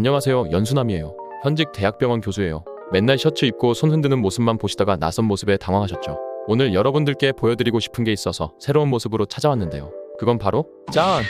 안녕하세요. 연수남이에요. 현직 대학병원 교수예요. 맨날 셔츠 입고 손 흔드는 모습만 보시다가 낯선 모습에 당황하셨죠. 오늘 여러분들께 보여드리고 싶은 게 있어서 새로운 모습으로 찾아왔는데요. 그건 바로 짠!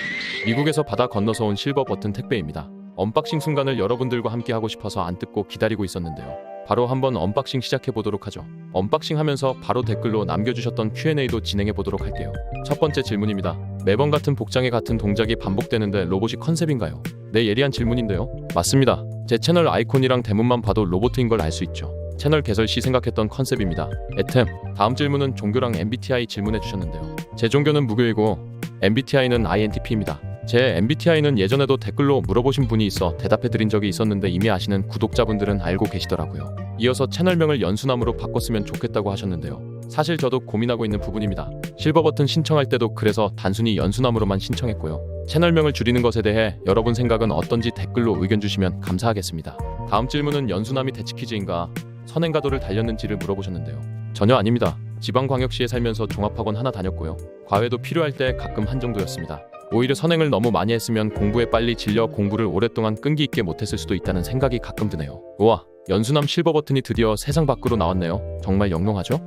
미국에서 바다 건너서 온 실버 버튼 택배입니다. 언박싱 순간을 여러분들과 함께 하고 싶어서 안 뜯고 기다리고 있었는데요. 바로 한번 언박싱 시작해 보도록 하죠. 언박싱 하면서 바로 댓글로 남겨주셨던 Q&A도 진행해 보도록 할게요. 첫 번째 질문입니다. 매번 같은 복장에 같은 동작이 반복되는데 로봇이 컨셉인가요? 네, 예리한 질문인데요. 맞습니다. 제 채널 아이콘이랑 대문만 봐도 로봇인 걸 알 수 있죠. 채널 개설 시 생각했던 컨셉입니다. 애템. 다음 질문은 종교랑 MBTI 질문해 주셨는데요. 제 종교는 무교이고 MBTI는 INTP입니다. 제 MBTI는 예전에도 댓글로 물어보신 분이 있어 대답해드린 적이 있었는데 이미 아시는 구독자분들은 알고 계시더라고요. 이어서 채널명을 연수남으로 바꿨으면 좋겠다고 하셨는데요. 사실 저도 고민하고 있는 부분입니다. 실버 버튼 신청할 때도 그래서 단순히 연수남으로만 신청했고요. 채널명을 줄이는 것에 대해 여러분 생각은 어떤지 댓글로 의견 주시면 감사하겠습니다. 다음 질문은 연수남이 대치키즈인가 선행가도를 달렸는지를 물어보셨는데요. 전혀 아닙니다. 지방광역시에 살면서 종합학원 하나 다녔고요. 과외도 필요할 때 가끔 한 정도였습니다. 오히려 선행을 너무 많이 했으면 공부에 빨리 질려 공부를 오랫동안 끈기 있게 못했을 수도 있다는 생각이 가끔 드네요. 우와, 연수남 실버 버튼이 드디어 세상 밖으로 나왔네요. 정말 영롱하죠?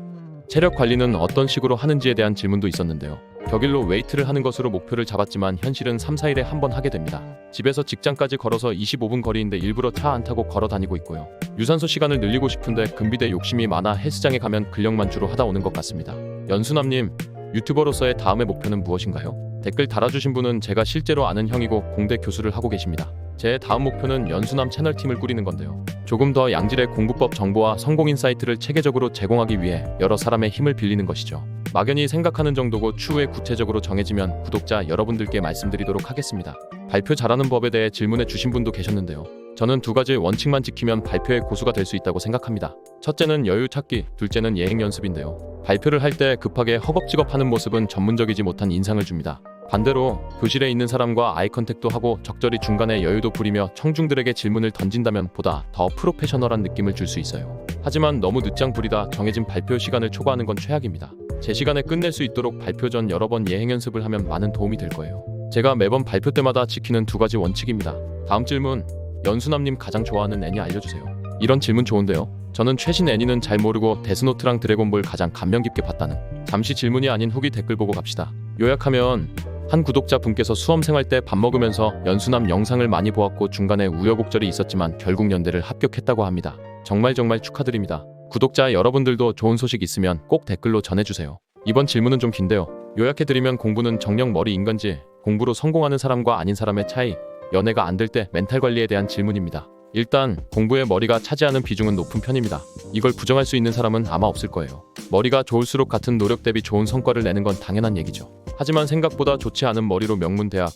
체력 관리는 어떤 식으로 하는지에 대한 질문도 있었는데요. 격일로 웨이트를 하는 것으로 목표를 잡았지만 현실은 3-4일에 한 번 하게 됩니다. 집에서 직장까지 걸어서 25분 거리인데 일부러 차 안 타고 걸어 다니고 있고요. 유산소 시간을 늘리고 싶은데 금비대 욕심이 많아 헬스장에 가면 근력만 주로 하다 오는 것 같습니다. 연수남님, 유튜버로서의 다음의 목표는 무엇인가요? 댓글 달아주신 분은 제가 실제로 아는 형이고 공대 교수를 하고 계십니다. 제 다음 목표는 연수남 채널팀을 꾸리는 건데요. 조금 더 양질의 공부법 정보와 성공 인사이트를 체계적으로 제공하기 위해 여러 사람의 힘을 빌리는 것이죠. 막연히 생각하는 정도고 추후에 구체적으로 정해지면 구독자 여러분들께 말씀드리도록 하겠습니다. 발표 잘하는 법에 대해 질문해 주신 분도 계셨는데요. 저는 두 가지 원칙만 지키면 발표의 고수가 될 수 있다고 생각합니다. 첫째는 여유 찾기, 둘째는 예행 연습인데요. 발표를 할 때 급하게 허겁지겁하는 모습은 전문적이지 못한 인상을 줍니다. 반대로 교실에 있는 사람과 아이 컨택도 하고 적절히 중간에 여유도 부리며 청중들에게 질문을 던진다면 보다 더 프로페셔널한 느낌을 줄 수 있어요. 하지만 너무 늦장 부리다 정해진 발표 시간을 초과하는 건 최악입니다. 제 시간에 끝낼 수 있도록 발표 전 여러 번 예행 연습을 하면 많은 도움이 될 거예요. 제가 매번 발표 때마다 지키는 두 가지 원칙입니다. 다음 질문, 연수남님 가장 좋아하는 애니 알려주세요. 이런 질문 좋은데요. 저는 최신 애니는 잘 모르고 데스노트랑 드래곤볼 가장 감명 깊게 봤다는. 잠시 질문이 아닌 후기 댓글 보고 갑시다. 요약하면 한 구독자분께서 수험생활 때 밥 먹으면서 연수남 영상을 많이 보았고 중간에 우여곡절이 있었지만 결국 연대를 합격했다고 합니다. 정말 축하드립니다. 구독자 여러분들도 좋은 소식 있으면 꼭 댓글로 전해주세요. 이번 질문은 좀 긴데요. 요약해드리면 공부는 정녕 머리인 건지, 공부로 성공하는 사람과 아닌 사람의 차이, 연애가 안 될 때 멘탈 관리에 대한 질문입니다. 일단 공부에 머리가 차지하는 비중은 높은 편입니다. 이걸 부정할 수 있는 사람은 아마 없을 거예요. 머리가 좋을수록 같은 노력 대비 좋은 성과를 내는 건 당연한 얘기죠. 하지만 생각보다 좋지 않은 머리로 명문대학,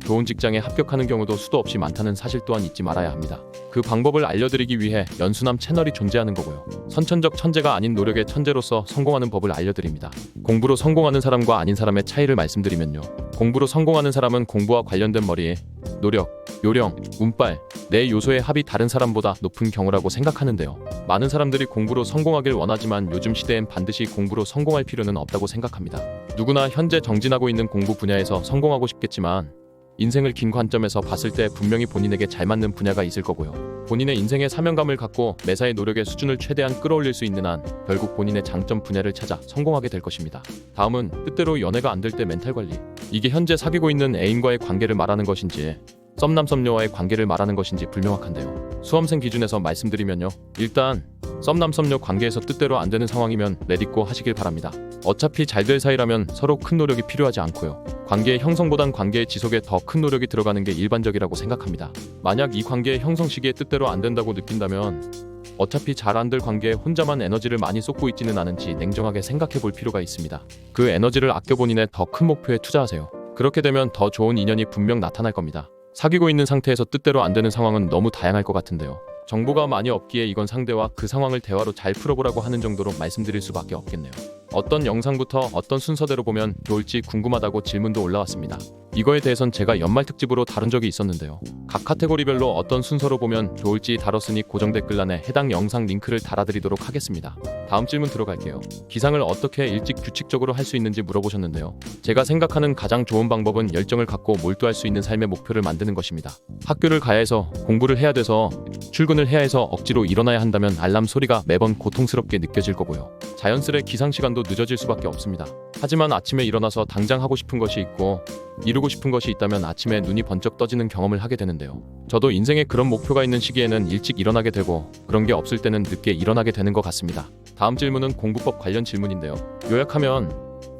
좋은 직장에 합격하는 경우도 수도 없이 많다는 사실 또한 잊지 말아야 합니다. 그 방법을 알려드리기 위해 연수남 채널이 존재하는 거고요. 선천적 천재가 아닌 노력의 천재로서 성공하는 법을 알려드립니다. 공부로 성공하는 사람과 아닌 사람의 차이를 말씀드리면요. 공부로 성공하는 사람은 공부와 관련된 머리, 노력, 요령, 운빨, 네 요소의 합이 다른 사람보다 높은 경우라고 생각하는데요. 많은 사람들이 공부로 성공하길 원하지만 요즘 시대엔 반드시 공부로 성공할 필요는 없다고 생각합니다. 누구나 현재 정진하고 있는 공부 분야에서 성공하고 싶겠지만 인생을 긴 관점에서 봤을 때 분명히 본인에게 잘 맞는 분야가 있을 거고요. 본인의 인생에 사명감을 갖고 매사의 노력의 수준을 최대한 끌어올릴 수 있는 한 결국 본인의 장점 분야를 찾아 성공하게 될 것입니다. 다음은 뜻대로 연애가 안 될 때 멘탈 관리. 이게 현재 사귀고 있는 애인과의 관계를 말하는 것인지 썸남 썸녀와의 관계를 말하는 것인지 불명확한데요. 수험생 기준에서 말씀드리면요. 일단 썸남 썸녀 관계에서 뜻대로 안 되는 상황이면 렛잇고 하시길 바랍니다. 어차피 잘 될 사이라면 서로 큰 노력이 필요하지 않고요. 관계의 형성보단 관계의 지속에 더 큰 노력이 들어가는 게 일반적이라고 생각합니다. 만약 이 관계의 형성 시기에 뜻대로 안 된다고 느낀다면 어차피 잘 안 될 관계에 혼자만 에너지를 많이 쏟고 있지는 않은지 냉정하게 생각해 볼 필요가 있습니다. 그 에너지를 아껴 본인의 더 큰 목표에 투자하세요. 그렇게 되면 더 좋은 인연이 분명 나타날 겁니다. 사귀고 있는 상태에서 뜻대로 안 되는 상황은 너무 다양할 것 같은데요. 정보가 많이 없기에 이건 상대와 그 상황을 대화로 잘 풀어보라고 하는 정도로 말씀드릴 수밖에 없겠네요. 어떤 영상부터 어떤 순서대로 보면 좋을지 궁금하다고 질문도 올라왔습니다. 이거에 대해선 제가 연말 특집으로 다룬 적이 있었는데요. 각 카테고리별로 어떤 순서로 보면 좋을지 다뤘으니 고정 댓글란에 해당 영상 링크를 달아드리도록 하겠습니다. 다음 질문 들어갈게요. 기상을 어떻게 일찍 규칙적으로 할 수 있는지 물어보셨는데요. 제가 생각하는 가장 좋은 방법은 열정을 갖고 몰두할 수 있는 삶의 목표를 만드는 것입니다. 학교를 가야 해서 공부를 해야 돼서 출근을 해야 해서 억지로 일어나야 한다면 알람 소리가 매번 고통스럽게 느껴질 거고요. 자연스레 기상 시간도 늦어질 수밖에 없습니다. 하지만 아침에 일어나서 당장 하고 싶은 것이 있고 이루고 싶은 것이 있다면 아침에 눈이 번쩍 떠지는 경험을 하게 되는데요. 저도 인생에 그런 목표가 있는 시기에는 일찍 일어나게 되고 그런 게 없을 때는 늦게 일어나게 되는 것 같습니다. 다음 질문은 공부법 관련 질문인데요. 요약하면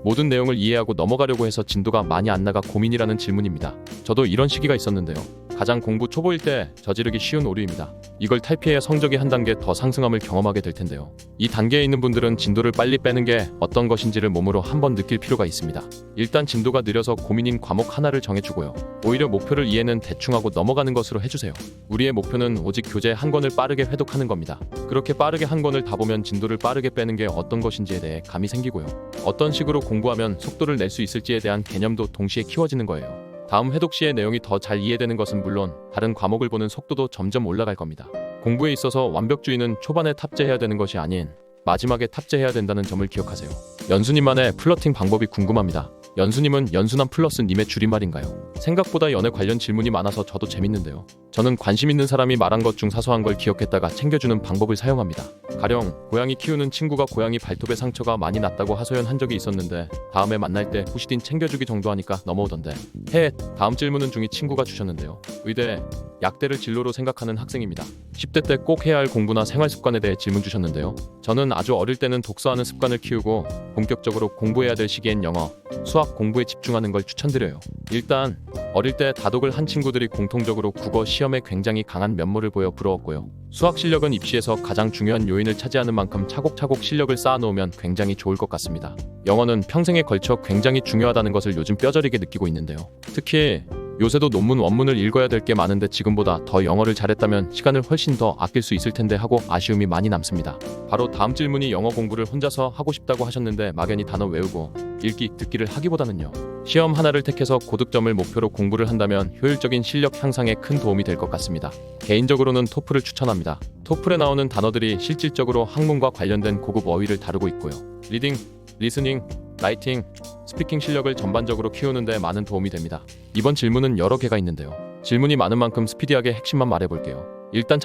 모든 내용을 이해하고 넘어가려고 해서 진도가 많이 안 나가 고민이라는 질문입니다. 저도 이런 시기가 있었는데요. 가장 공부 초보일 때 저지르기 쉬운 오류입니다. 이걸 탈피해야 성적이 한 단계 더 상승함을 경험하게 될 텐데요. 이 단계에 있는 분들은 진도를 빨리 빼는 게 어떤 것인지를 몸으로 한번 느낄 필요가 있습니다. 일단 진도가 느려서 고민인 과목 하나를 정해주고요. 오히려 목표를 이해는 대충 하고 넘어가는 것으로 해주세요. 우리의 목표는 오직 교재 한 권을 빠르게 회독하는 겁니다. 그렇게 빠르게 한 권을 다 보면 진도를 빠르게 빼는 게 어떤 것인지에 대해 감이 생기고요. 어떤 식으로 공부하면 속도를 낼 수 있을지에 대한 개념도 동시에 키워지는 거예요. 다음 회독 시의 내용이 더 잘 이해되는 것은 물론 다른 과목을 보는 속도도 점점 올라갈 겁니다. 공부에 있어서 완벽주의는 초반에 탑재해야 되는 것이 아닌 마지막에 탑재해야 된다는 점을 기억하세요. 연수님만의 플러팅 방법이 궁금합니다. 연수님은 연수남 플러스 님의 줄임말인가요? 생각보다 연애 관련 질문이 많아서 저도 재밌는데요. 저는 관심 있는 사람이 말한 것 중 사소한 걸 기억했다가 챙겨주는 방법을 사용합니다. 가령 고양이 키우는 친구가 고양이 발톱에 상처가 많이 났다고 하소연한 적이 있었는데 다음에 만날 때 후시딘 챙겨주기 정도 하니까 넘어오던데. 다음 질문은 중2 친구가 주셨는데요. 의대, 약대를 진로로 생각하는 학생입니다. 10대 때 꼭 해야 할 공부나 생활 습관에 대해 질문 주셨는데요. 저는 아주 어릴 때는 독서하는 습관을 키우고 본격적으로 공부해야 될 시기엔 영어, 수학 공부에 집중하는 걸 추천드려요. 일단 어릴 때 다독을 한 친구들이 공통적으로 국어 시험에 굉장히 강한 면모를 보여 부러웠고요. 수학 실력은 입시에서 가장 중요한 요인을 차지하는 만큼 차곡차곡 실력을 쌓아놓으면 굉장히 좋을 것 같습니다. 영어는 평생에 걸쳐 굉장히 중요하다는 것을 요즘 뼈저리게 느끼고 있는데요. 특히 요새도 논문 원문을 읽어야 될 게 많은데 지금보다 더 영어를 잘했다면 시간을 훨씬 더 아낄 수 있을 텐데 하고 아쉬움이 많이 남습니다. 바로 다음 질문이 영어 공부를 혼자서 하고 싶다고 하셨는데 막연히 단어 외우고 읽기, 듣기를 하기보다는요. 시험 하나를 택해서 고득점을 목표로 공부를 한다면 효율적인 실력 향상에 큰 도움이 될 것 같습니다. 개인적으로는 토플을 추천합니다. 토플에 나오는 단어들이 실질적으로 학문과 관련된 고급 어휘를 다루고 있고요. 리딩, 리스닝, 라이팅, 스피킹 실력을 전반적으로 키우는 데 많은 도움이 됩니다. 이번 질문은 여러 개가 있는데요. 질문이 많은 만큼 스피디하게 핵심만 말해볼게요. 일단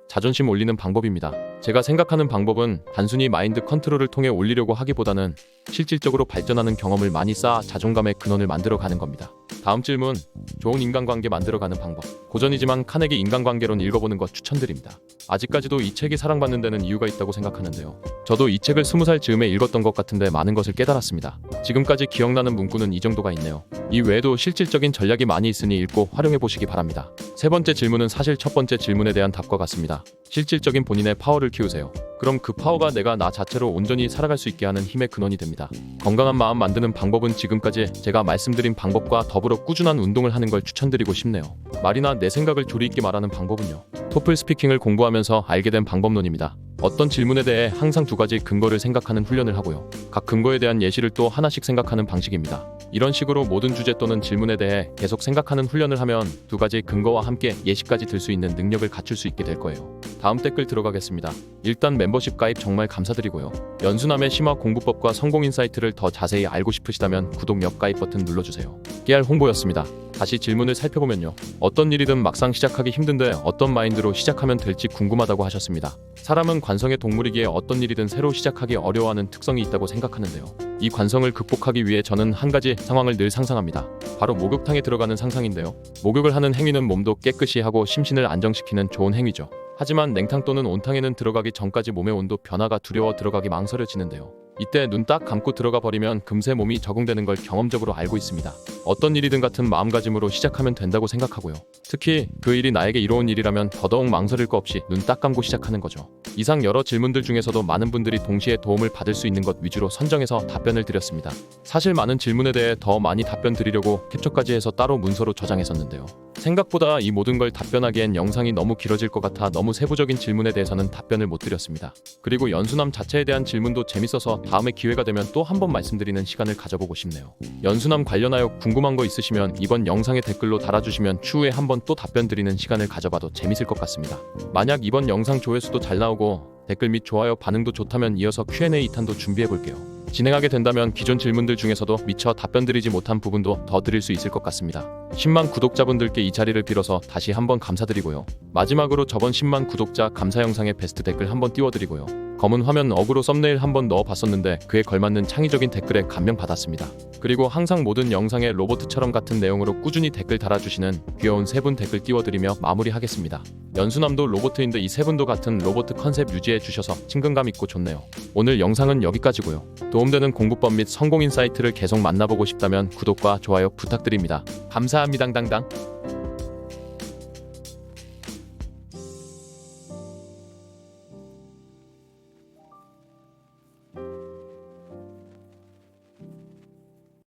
자존심 올리는 방법입니다. 제가 생각하는 방법은 단순히 마인드 컨트롤을 통해 올리려고 하기보다는 실질적으로 발전하는 경험을 많이 쌓아 자존감의 근원을 만들어가는 겁니다. 다음 질문, 좋은 인간관계 만들어가는 방법. 고전이지만 카네기 인간관계론 읽어보는 것 추천드립니다. 아직까지도 이 책이 사랑받는 데는 이유가 있다고 생각하는데요. 저도 이 책을 20살 즈음에 읽었던 것 같은데 많은 것을 깨달았습니다. 지금까지 기억나는 문구는 이 정도가 있네요. 이 외에도 실질적인 전략이 많이 있으니 읽고 활용해보시기 바랍니다. 세 번째 질문은 사실 첫 번째 질문에 대한 답과 같습니다. 실질적인 본인의 파워를 키우세요. 그럼 그 파워가 내가 나 자체로 온전히 살아갈 수 있게 하는 힘의 근원이 됩니다. 건강한 마음 만드는 방법은 지금까지 제가 말씀드린 방법과 더불어 꾸준한 운동을 하는 걸 추천드리고 싶네요. 말이나 내 생각을 조리 있게 말하는 방법은요. 토플 스피킹을 공부하면서 알게 된 방법론입니다. 어떤 질문에 대해 항상 두 가지 근거를 생각하는 훈련을 하고요. 각 근거에 대한 예시를 또 하나씩 생각하는 방식입니다. 이런 식으로 모든 주제 또는 질문에 대해 계속 생각하는 훈련을 하면 두 가지 근거와 함께 예시까지 들 수 있는 능력을 갖출 수 있게 될 거예요. 다음 댓글 들어가겠습니다. 일단 멤버십 가입 정말 감사드리고요. 연수남의 심화 공부법과 성공 인사이트를 더 자세히 알고 싶으시다면 구독 옆 가입 버튼 눌러주세요. 깨알 홍보였습니다. 다시 질문을 살펴보면요. 어떤 일이든 막상 시작하기 힘든데 어떤 마인드로 시작하면 될지 궁금하다고 하셨습니다. 사람은 관성의 동물이기에 어떤 일이든 새로 시작하기 어려워하는 특성이 있다고 생각하는데요. 이 관성을 극복하기 위해 저는 한 가지 상황을 늘 상상합니다. 바로 목욕탕에 들어가는 상상인데요. 목욕을 하는 행위는 몸도 깨끗이 하고 심신을 안정시키는 좋은 행위죠. 하지만 냉탕 또는 온탕에는 들어가기 전까지 몸의 온도 변화가 두려워 들어가기 망설여지는데요. 이때 눈 딱 감고 들어가 버리면 금세 몸이 적응되는 걸 경험적으로 알고 있습니다. 어떤 일이든 같은 마음가짐으로 시작하면 된다고 생각하고요. 특히 그 일이 나에게 이로운 일이라면 더더욱 망설일 거 없이 눈 딱 감고 시작하는 거죠. 이상 여러 질문들 중에서도 많은 분들이 동시에 도움을 받을 수 있는 것 위주로 선정해서 답변을 드렸습니다. 사실 많은 질문에 대해 더 많이 답변 드리려고 캡처까지 해서 따로 문서로 저장했었는데요. 생각보다 이 모든 걸 답변하기엔 영상이 너무 길어질 것 같아 너무 세부적인 질문에 대해서는 답변을 못 드렸습니다. 그리고 연수남 자체에 대한 질문도 재밌어서 다음에 기회가 되면 또 한 번 말씀드리는 시간을 가져보고 싶네요. 연수남 관련하여 궁금한 거 있으시면 이번 영상에 댓글로 달아주시면 추후에 한 번 또 답변 드리는 시간을 가져봐도 재밌을 것 같습니다. 만약 이번 영상 조회수도 잘 나오고 댓글 및 좋아요 반응도 좋다면 이어서 Q&A 2탄도 준비해볼게요. 진행하게 된다면 기존 질문들 중에서도 미처 답변 드리지 못한 부분도 더 드릴 수 있을 것 같습니다. 10만 구독자분들께 이 자리를 빌어서 다시 한번 감사드리고요. 마지막으로 저번 10만 구독자 감사 영상에 베스트 댓글 한번 띄워드리고요. 검은 화면 어그로 썸네일 한번 넣어봤었는데 그에 걸맞는 창의적인 댓글에 감명 받았습니다. 그리고 항상 모든 영상에 로봇처럼 같은 내용으로 꾸준히 댓글 달아주시는 귀여운 세 분 댓글 띄워드리며 마무리하겠습니다. 연수남도 로봇인데 이 세 분도 같은 로봇 컨셉 유지해 주셔서 친근감 있고 좋네요. 오늘 영상은 여기까지고요. 도움되는 공부법 및 성공인 사이트를 계속 만나보고 싶다면 구독과 좋아요 부탁드립니다. 감사합니다. 당당당.